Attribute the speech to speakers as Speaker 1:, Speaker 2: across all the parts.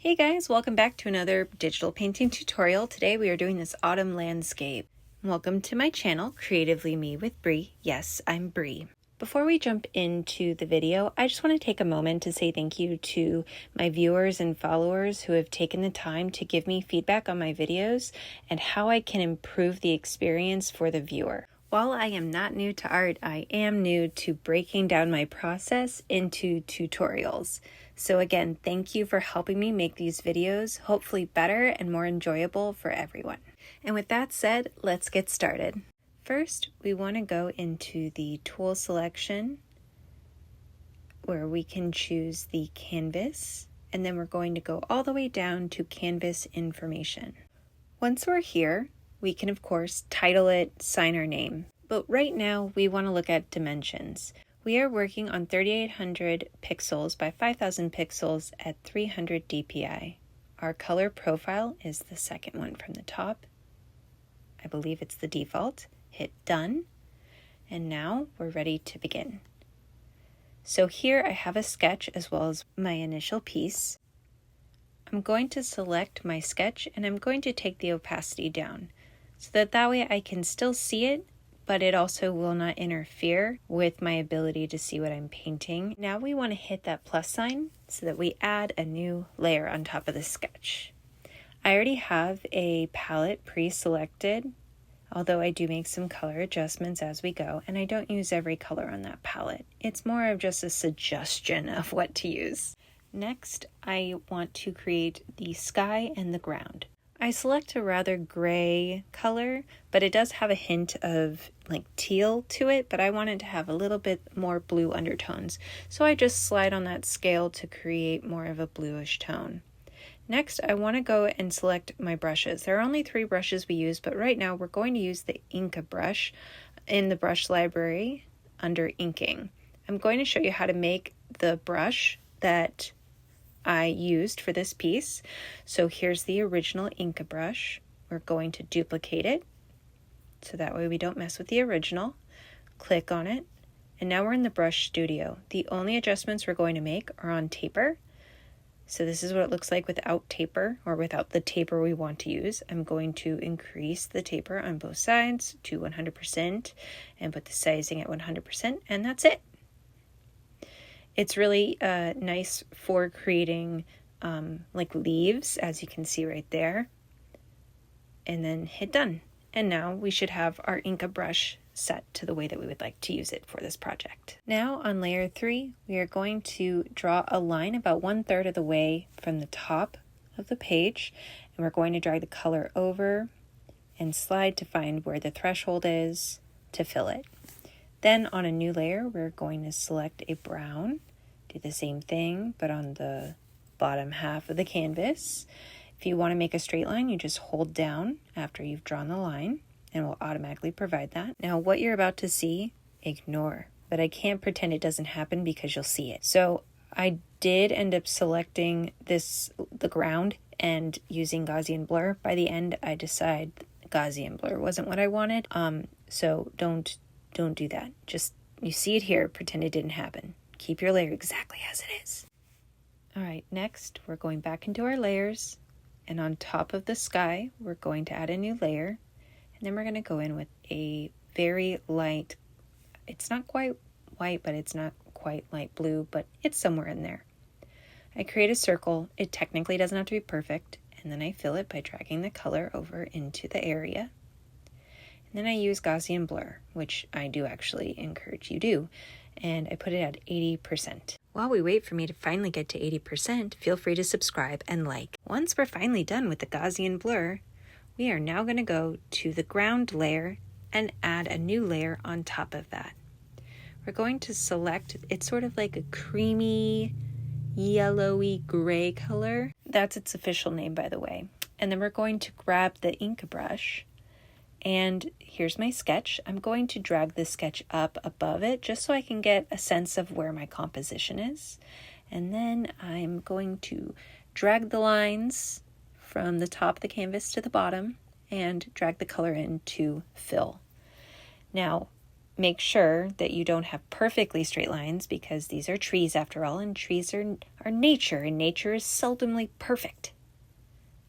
Speaker 1: Hey guys, welcome back to another digital painting tutorial. Today we are doing this autumn landscape. Welcome to my channel, Creatively Me with Bree. Yes, I'm Bree. Before we jump into the video, I just want to take a moment to say thank you to my viewers and followers who have taken the time to give me feedback on my videos and how I can improve the experience for the viewer. While I am not new to art, I am new to breaking down my process into tutorials. So again, thank you for helping me make these videos hopefully better and more enjoyable for everyone. And with that said, let's get started. First, we want to go into the tool selection where we can choose the canvas, and then we're going to go all the way down to canvas information. Once we're here, we can of course title it, sign our name, but right now we want to look at dimensions. We are working on 3800 pixels by 5000 pixels at 300 dpi. Our color profile is the second one from the top. I believe it's the default. Hit done, and now we're ready to begin. So here I have a sketch as well as my initial piece. I'm going to select my sketch and I'm going to take the opacity down so that way I can still see it, but it also will not interfere with my ability to see what I'm painting. Now we want to hit that plus sign so that we add a new layer on top of the sketch. I already have a palette pre-selected, although I do make some color adjustments as we go, and I don't use every color on that palette. It's more of just a suggestion of what to use. Next, I want to create the sky and the ground. I select a rather gray color, but it does have a hint of like teal to it, but I want it to have a little bit more blue undertones. So I just slide on that scale to create more of a bluish tone. Next, I want to go and select my brushes. There are only 3 brushes we use, but right now we're going to use the Inka brush in the brush library under inking. I'm going to show you how to make the brush that I used for this piece. So here's the original Inka brush. We're going to duplicate it so that way we don't mess with the original. Click on it, and now we're in the brush studio. The only adjustments we're going to make are on taper. So this is what it looks like without taper, or without the taper we want to use. I'm going to increase the taper on both sides to 100% and put the sizing at 100%, and that's it. It's really nice for creating like leaves, as you can see right there. And then hit done. And now we should have our Inka brush set to the way that we would like to use it for this project. Now on layer 3, we are going to draw a line about 1/3 of the way from the top of the page. And we're going to drag the color over and slide to find where the threshold is to fill it. Then on a new layer, we're going to select a brown, do the same thing, but on the bottom half of the canvas. If you want to make a straight line, you just hold down after you've drawn the line, and will automatically provide that. Now what you're about to see, ignore, but I can't pretend it doesn't happen because you'll see it. So I did end up selecting the ground and using Gaussian blur. By the end, I decided Gaussian blur wasn't what I wanted. So don't do that. Just, you see it here, pretend it didn't happen. Keep your layer exactly as it is. All right, next we're going back into our layers, and on top of the sky, we're going to add a new layer, and then we're going to go in with a very light, it's not quite white, but it's not quite light blue, but it's somewhere in there. I create a circle. It technically doesn't have to be perfect, and then I fill it by dragging the color over into the area. And then I use Gaussian blur, which I do actually encourage you do, and I put it at 80%. While we wait for me to finally get to 80%, feel free to subscribe and like. Once we're finally done with the Gaussian blur, we are now going to go to the ground layer and add a new layer on top of that. We're going to select, it's sort of like a creamy, yellowy gray color. That's its official name, by the way. And then we're going to grab the Inka brush, and here's my sketch. I'm going to drag the sketch up above it just so I can get a sense of where my composition is. And then I'm going to drag the lines from the top of the canvas to the bottom and drag the color in to fill. Now, make sure that you don't have perfectly straight lines, because these are trees after all, and trees are nature, and nature is seldomly perfect.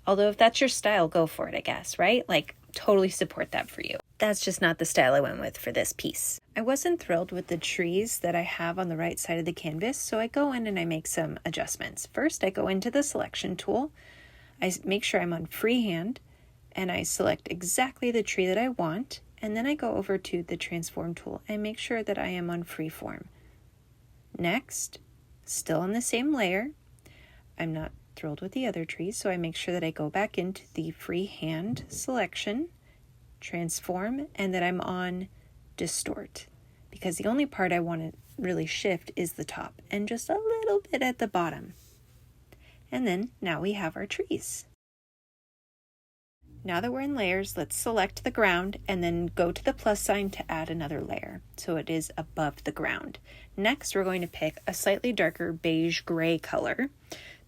Speaker 1: Although if that's your style, go for it, I guess, right? Like, totally support that for you. That's just not the style I went with for this piece. I wasn't thrilled with the trees that I have on the right side of the canvas, so I go in and I make some adjustments. First, I go into the selection tool. I make sure I'm on freehand, and I select exactly the tree that I want, and then I go over to the transform tool and make sure that I am on freeform. Next, still on the same layer, I'm not thrilled with the other trees, so I make sure that I go back into the freehand selection, transform, and that I'm on distort, because the only part I want to really shift is the top and just a little bit at the bottom. And then now we have our trees. Now that we're in layers, let's select the ground and then go to the plus sign to add another layer, so it is above the ground. Next, we're going to pick a slightly darker beige gray color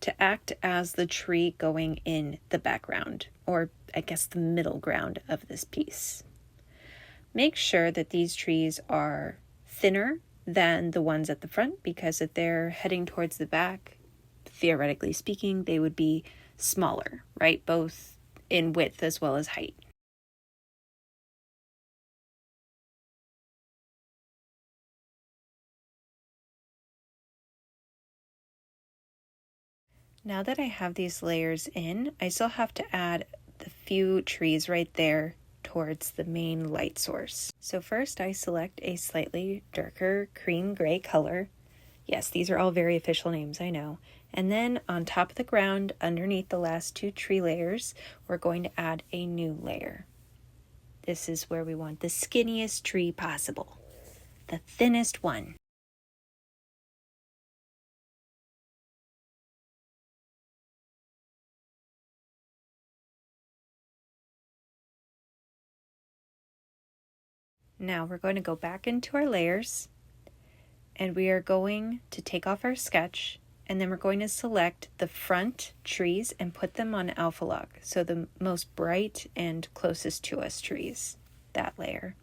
Speaker 1: to act as the tree going in the background, or I guess the middle ground of this piece. Make sure that these trees are thinner than the ones at the front, because if they're heading towards the back, theoretically speaking, they would be smaller, right? Both in width as well as height. Now that I have these layers in, I still have to add the few trees right there towards the main light source. So first I select a slightly darker cream gray color. Yes, these are all very official names, I know. And then on top of the ground, underneath the last two tree layers, we're going to add a new layer. This is where we want the skinniest tree possible, the thinnest one. Now we're going to go back into our layers, and we are going to take off our sketch, and then we're going to select the front trees and put them on alpha lock, so the most bright and closest to us trees, that layer.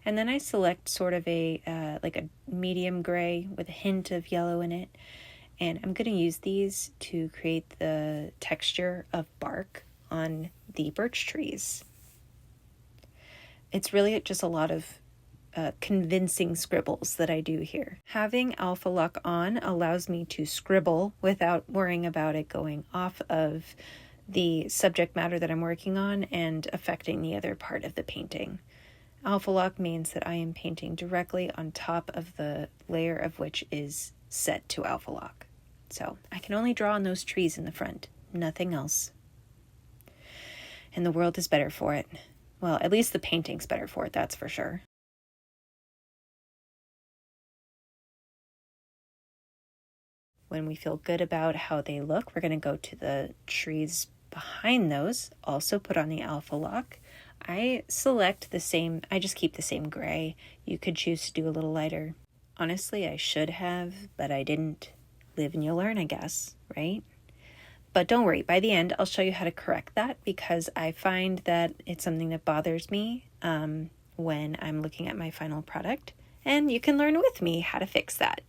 Speaker 1: And then I select sort of a like a medium gray with a hint of yellow in it, and I'm going to use these to create the texture of bark on the birch trees. It's really just a lot of convincing scribbles that I do here. Having alpha lock on allows me to scribble without worrying about it going off of the subject matter that I'm working on and affecting the other part of the painting. Alpha lock means that I am painting directly on top of the layer of which is set to alpha lock. So I can only draw on those trees in the front, nothing else. And the world is better for it. Well, at least the painting's better for it, that's for sure. When we feel good about how they look, we're going to go to the trees behind those, also put on the alpha lock. I select the same, I just keep the same gray. You could choose to do a little lighter. Honestly, I should have, but I didn't. Live and you'll learn, I guess, right? But don't worry, by the end, I'll show you how to correct that, because I find that it's something that bothers me when I'm looking at my final product, and you can learn with me how to fix that.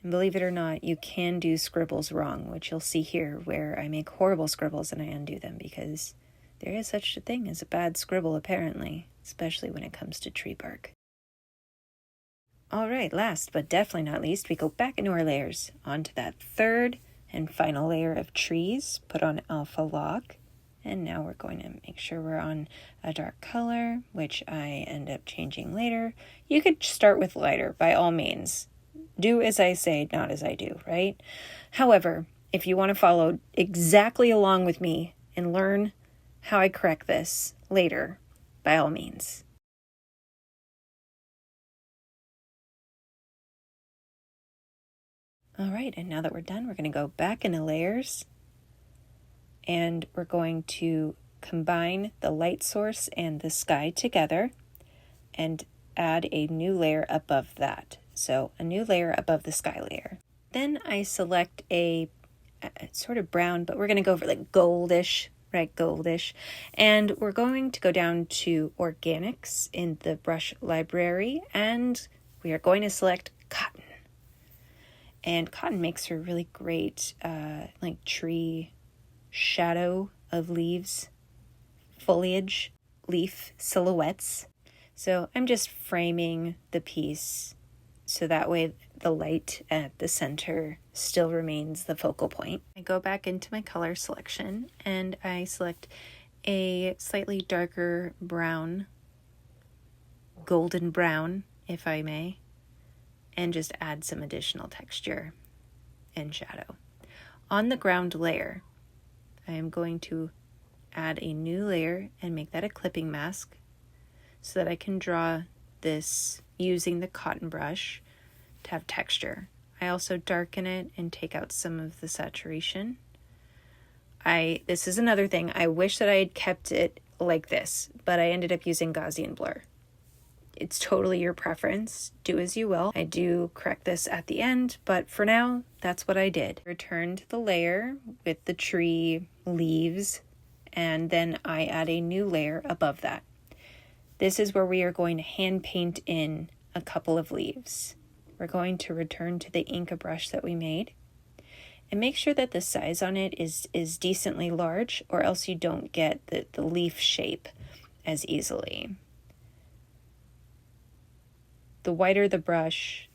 Speaker 1: And believe it or not, you can do scribbles wrong, which you'll see here, where I make horrible scribbles and I undo them, because there is such a thing as a bad scribble, apparently, especially when it comes to tree bark. All right, last but definitely not least, we go back into our layers, onto that third and final layer of trees, put on alpha lock, and now we're going to make sure we're on a dark color, which I end up changing later. You could start with lighter, by all means. Do as I say, not as I do, right? However, if you want to follow exactly along with me and learn how I correct this later, by all means. All right, and now that we're done, we're going to go back into layers, and we're going to combine the light source and the sky together and add a new layer above that. So a new layer above the sky layer. Then I select a sort of brown, but we're going to go for like goldish, right? Goldish. And we're going to go down to organics in the brush library, and we are going to select cotton. And cotton makes for really great like tree shadow of leaves, foliage, leaf silhouettes. So I'm just framing the piece so that way the light at the center still remains the focal point. I go back into my color selection and I select a slightly darker brown, golden brown, if I may, and just add some additional texture and shadow. On the ground layer, I am going to add a new layer and make that a clipping mask so that I can draw this using the cotton brush to have texture. I also darken it and take out some of the saturation. This is another thing. I wish that I had kept it like this, but I ended up using Gaussian blur. It's totally your preference. Do as you will. I do correct this at the end, but for now, that's what I did. Return to the layer with the tree leaves, and then I add a new layer above that. This is where we are going to hand paint in a couple of leaves. We're going to return to the Inca brush that we made and make sure that the size on it is decently large, or else you don't get the leaf shape as easily. The whiter the brush,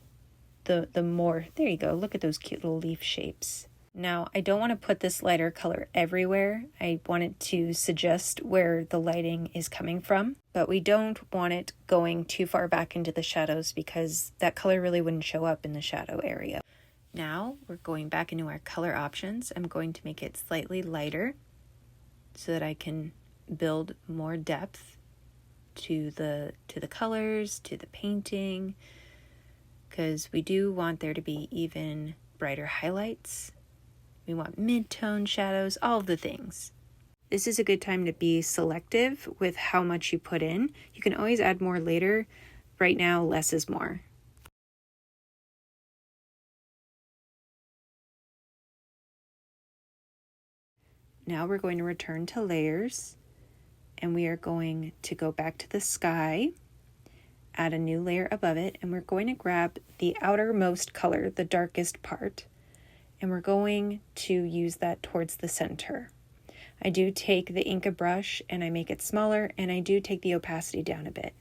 Speaker 1: the more, there you go, look at those cute little leaf shapes. Now, I don't want to put this lighter color everywhere. I want it to suggest where the lighting is coming from, but we don't want it going too far back into the shadows because that color really wouldn't show up in the shadow area. Now, we're going back into our color options. I'm going to make it slightly lighter so that I can build more depth to the colors, to the painting, because we do want there to be even brighter highlights. We want mid-tone shadows, all of the things. This is a good time to be selective with how much you put in. You can always add more later. Right now, less is more. Now we're going to return to layers, and we are going to go back to the sky, add a new layer above it, and we're going to grab the outermost color, the darkest part, and we're going to use that towards the center. I do take the Inca brush and I make it smaller, and I do take the opacity down a bit.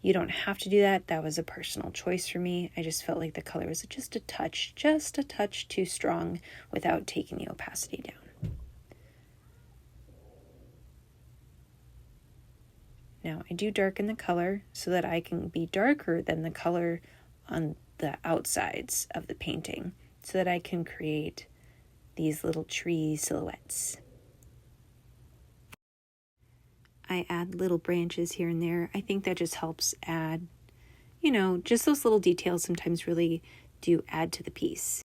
Speaker 1: You don't have to do that. That was a personal choice for me. I just felt like the color was just a touch too strong without taking the opacity down. Now I do darken the color so that I can be darker than the color on the outsides of the painting, so that I can create these little tree silhouettes. I add little branches here and there. I think that just helps add, just those little details sometimes really do add to the piece.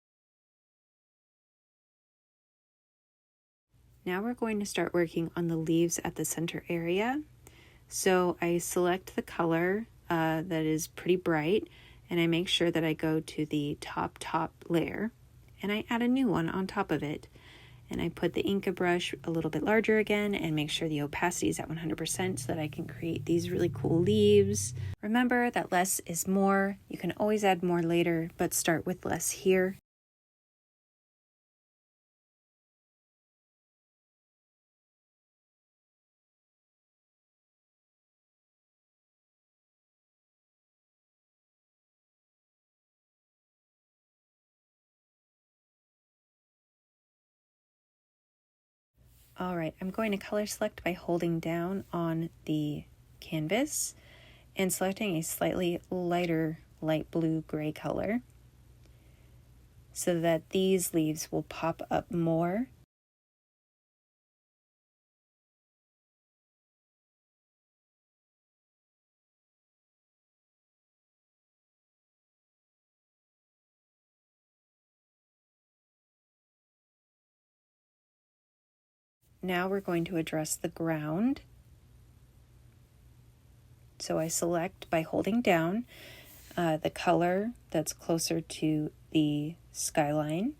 Speaker 1: Now we're going to start working on the leaves at the center area. So I select the color that is pretty bright, and I make sure that I go to the top layer, and I add a new one on top of it. And I put the Inca brush a little bit larger again and make sure the opacity is at 100% so that I can create these really cool leaves. Remember that less is more. You can always add more later, but start with less here. All right, I'm going to color select by holding down on the canvas and selecting a slightly lighter light blue gray color so that these leaves will pop up more. Now we're going to address the ground. So I select by holding down. the color that's closer to the skyline,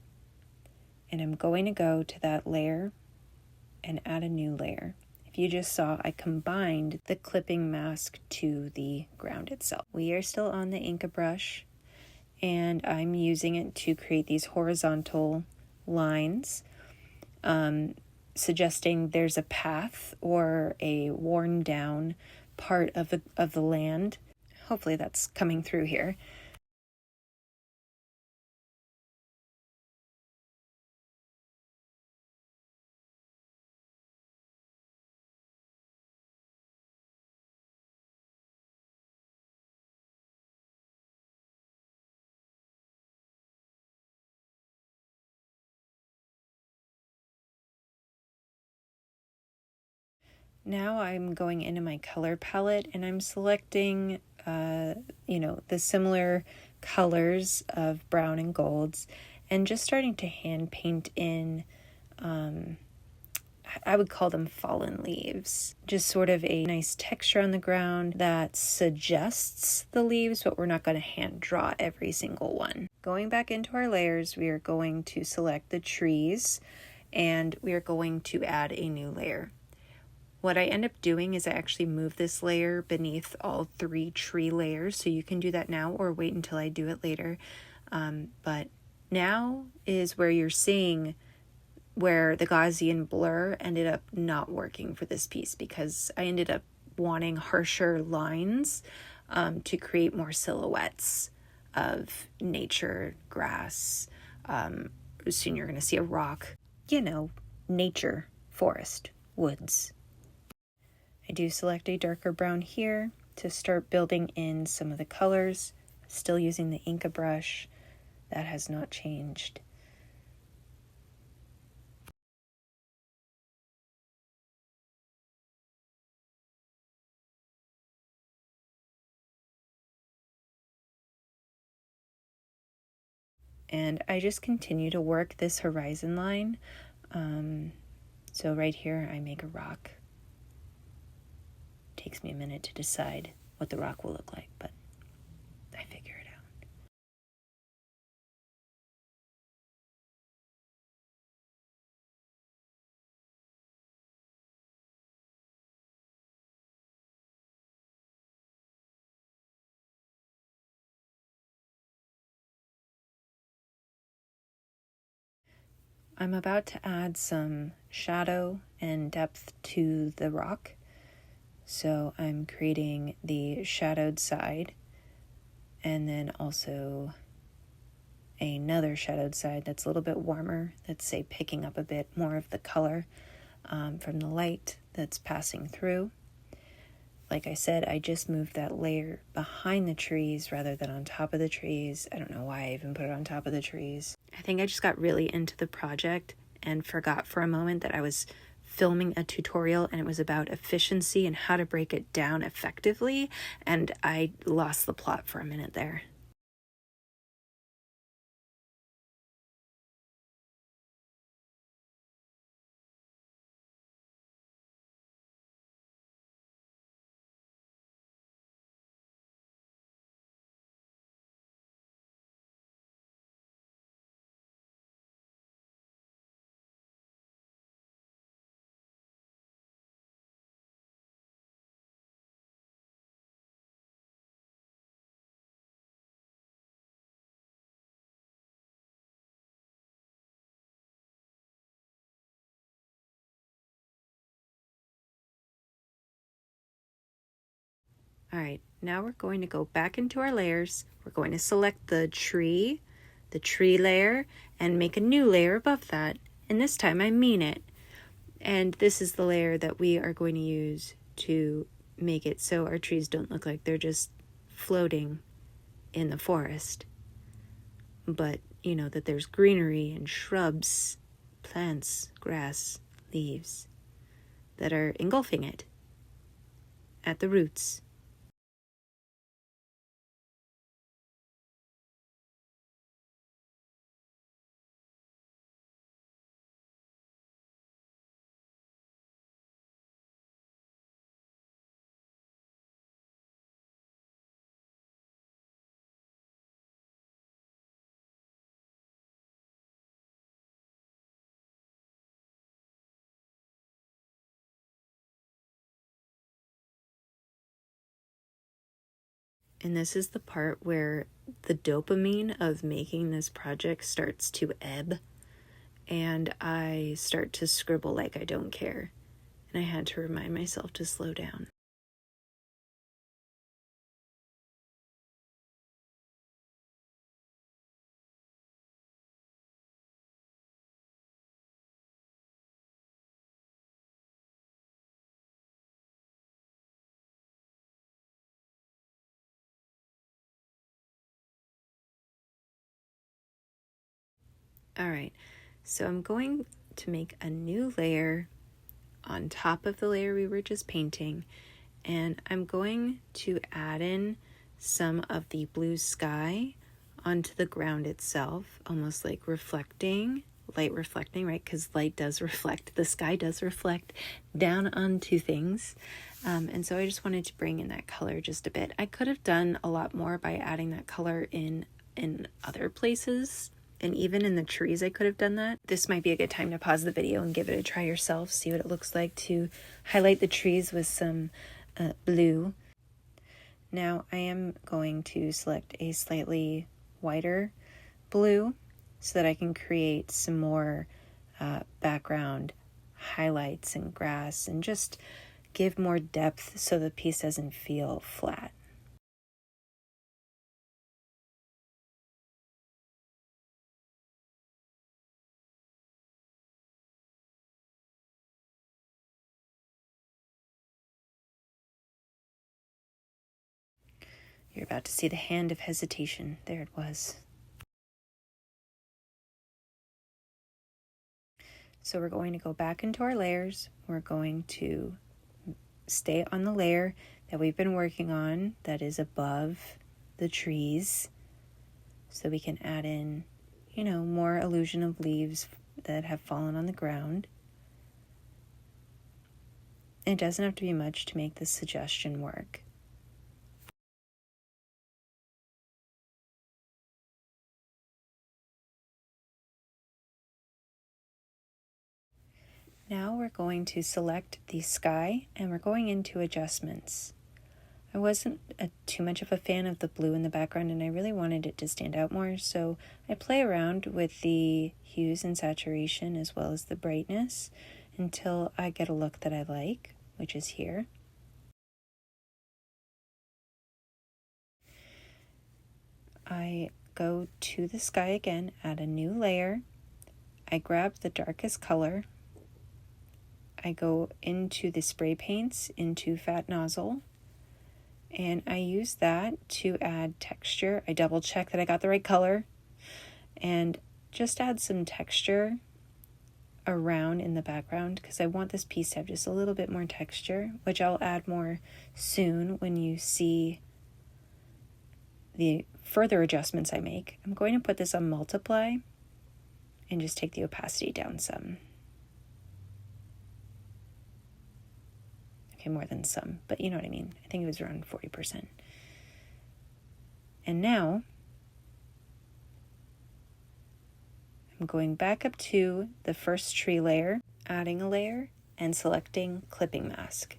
Speaker 1: and I'm going to go to that layer and add a new layer. If you just saw, I combined the clipping mask to the ground itself. We are still on the Inca brush, and I'm using it to create these horizontal lines, suggesting there's a path or a worn down part of the land. Hopefully that's coming through here. Now I'm going into my color palette and I'm selecting, the similar colors of brown and golds, and just starting to hand paint in, I would call them fallen leaves. Just sort of a nice texture on the ground that suggests the leaves, but we're not going to hand draw every single one. Going back into our layers, we are going to select the trees and we are going to add a new layer. What I end up doing is I actually move this layer beneath all 3 tree layers, so you can do that now or wait until I do it later. But now is where you're seeing where the Gaussian blur ended up not working for this piece, because I ended up wanting harsher lines to create more silhouettes of nature, grass. Soon you're going to see a rock, nature, forest, woods. I do select a darker brown here to start building in some of the colors, still using the Inca brush. That has not changed. And I just continue to work this horizon line. So right here, I make a rock. Takes me a minute to decide what the rock will look like, but I figure it out. I'm about to add some shadow and depth to the rock. So I'm creating the shadowed side and then also another shadowed side that's a little bit warmer, that's say picking up a bit more of the color from the light that's passing through. Like I said, I just moved that layer behind the trees rather than on top of the trees. I don't know why I even put it on top of the trees. I think I just got really into the project and forgot for a moment that I was filming a tutorial and it was about efficiency and how to break it down effectively, and I lost the plot for a minute there. All right, now we're going to go back into our layers. We're going to select the tree layer, and make a new layer above that. And this time I mean it. And this is the layer that we are going to use to make it so our trees don't look like they're just floating in the forest, but that there's greenery and shrubs, plants, grass, leaves that are engulfing it at the roots. And this is the part where the dopamine of making this project starts to ebb, and I start to scribble like I don't care. And I had to remind myself to slow down. All right, so I'm going to make a new layer on top of the layer we were just painting, and I'm going to add in some of the blue sky onto the ground itself, almost like light reflecting, right? Because light does reflect, the sky does reflect down onto things. And so I just wanted to bring in that color just a bit. I could have done a lot more by adding that color in other places. And even in the trees, I could have done that. This might be a good time to pause the video and give it a try yourself. See what it looks like to highlight the trees with some blue. Now I am going to select a slightly whiter blue so that I can create some more background highlights and grass and just give more depth so the piece doesn't feel flat. You're about to see the hand of hesitation. There it was. So we're going to go back into our layers. We're going to stay on the layer that we've been working on that is above the trees, so we can add in, more illusion of leaves that have fallen on the ground. It doesn't have to be much to make this suggestion work. Now we're going to select the sky and we're going into adjustments. I wasn't too much of a fan of the blue in the background, and I really wanted it to stand out more, so I play around with the hues and saturation as well as the brightness until I get a look that I like, which is here. I go to the sky again, add a new layer. I grab the darkest color. I go into the spray paints into Fat Nozzle, and I use that to add texture. I double check that I got the right color and just add some texture around in the background because I want this piece to have just a little bit more texture, which I'll add more soon when you see the further adjustments I make. I'm going to put this on multiply and just take the opacity down some. Okay, more than some, but you know what I mean. I think it was around 40%. And now I'm going back up to the first tree layer, adding a layer, and selecting clipping mask.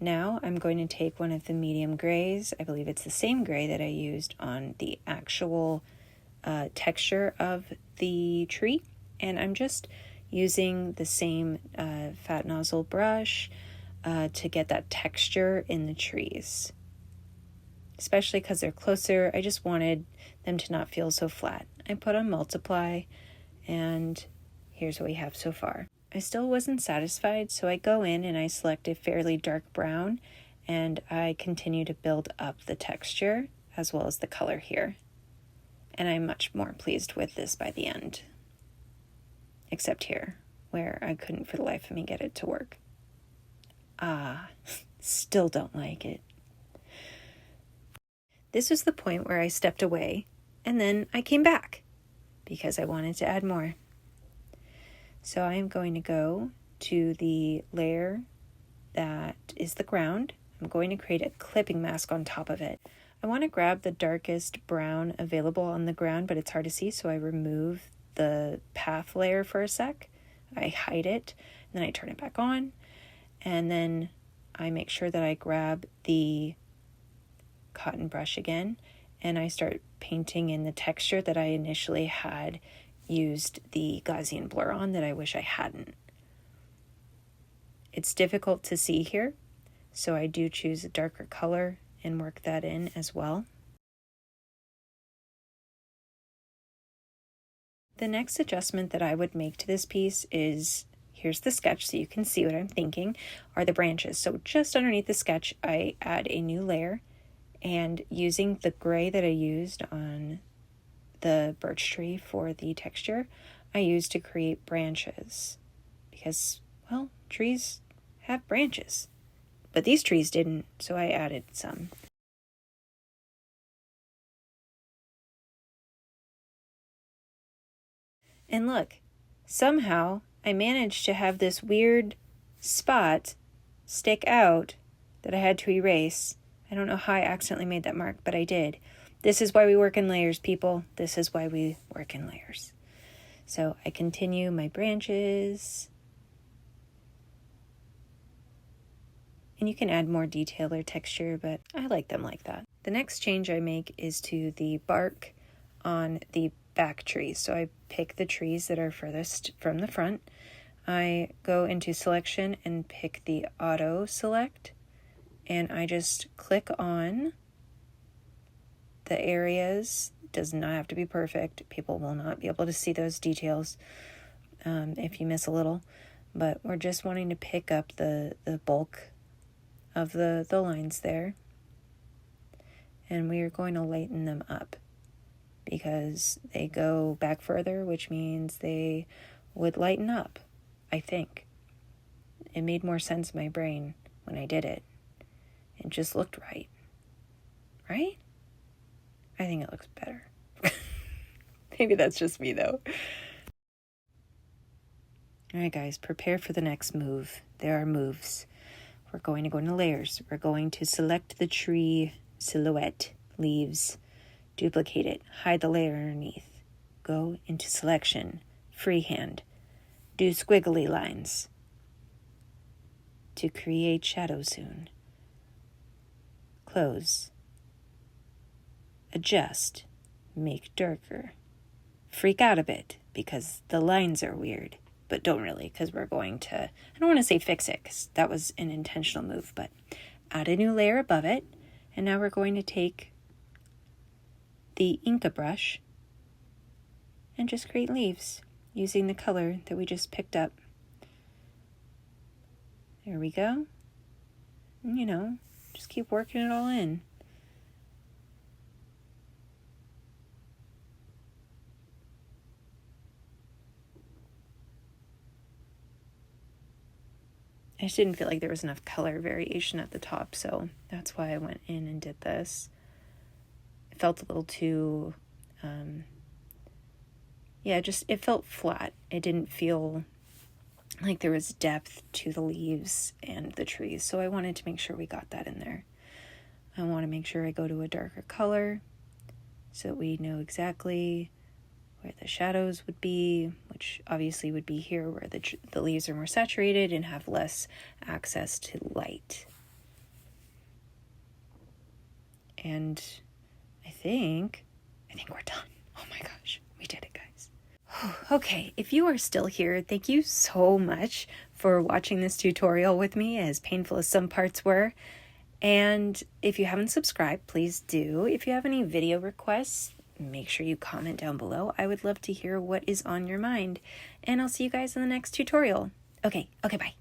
Speaker 1: Now I'm going to take one of the medium grays. I believe it's the same gray that I used on the actual texture of the tree, and I'm just using the same Fat Nozzle brush to get that texture in the trees, especially because they're closer. I just wanted them to not feel so flat. I put on multiply, and here's what we have so far. I still wasn't satisfied, so I go in and I select a fairly dark brown, and I continue to build up the texture as well as the color here. And I'm much more pleased with this by the end, except here, where I couldn't for the life of me get it to work. Still don't like it. This was the point where I stepped away, and then I came back because I wanted to add more. So I am going to go to the layer that is the ground. I'm going to create a clipping mask on top of it. I want to grab the darkest brown available on the ground, but it's hard to see, so I remove the path layer for a sec. I hide it, and then I turn it back on, and then I make sure that I grab the cotton brush again, and I start painting in the texture that I initially had used the Gaussian blur on that I wish I hadn't. It's difficult to see here, so I do choose a darker color and work that in as well. The next adjustment that I would make to this piece is, here's the sketch so you can see what I'm thinking, are the branches. So just underneath the sketch, I add a new layer, and using the gray that I used on the birch tree for the texture, I used to create branches because, well, trees have branches, but these trees didn't, so I added some. And look, somehow I managed to have this weird spot stick out that I had to erase. I don't know how I accidentally made that mark, but I did. This is why we work in layers, people. This is why we work in layers. So I continue my branches. And you can add more detail or texture, but I like them like that. The next change I make is to the bark on the back trees. So I pick the trees that are furthest from the front. I go into selection and pick the auto select, and I just click on the areas. It does not have to be perfect. People will not be able to see those details if you miss a little, but we're just wanting to pick up the bulk of the lines there, and we are going to lighten them up because they go back further, which means they would lighten up. I think it made more sense in my brain when I did it. It just looked right. Right? I think it looks better. Maybe that's just me though. All right, guys, prepare for the next move. There are moves. We're going to go into layers. We're going to select the tree silhouette, leaves, duplicate it, hide the layer underneath. Go into selection, freehand, do squiggly lines to create shadow zone. Close, adjust, make darker. Freak out a bit because the lines are weird, but don't really, because we're going to, I don't want to say fix it because that was an intentional move, but add a new layer above it. And now we're going to take the Inca brush and just create leaves using the color that we just picked up. There we go. And, you know, just keep working it all in. I just didn't feel like there was enough color variation at the top, so that's why I went in and did this. It felt a little too, it felt flat. It didn't feel like there was depth to the leaves and the trees, so I wanted to make sure we got that in there. I want to make sure I go to a darker color so that we know exactly where the shadows would be, which obviously would be here where the leaves are more saturated and have less access to light. And I think we're done. Oh my gosh, we did it, guys. Okay, if you are still here, thank you so much for watching this tutorial with me, as painful as some parts were. And if you haven't subscribed, please do. If you have any video requests, make sure you comment down below. I would love to hear what is on your mind. And I'll see you guys in the next tutorial. Okay, bye.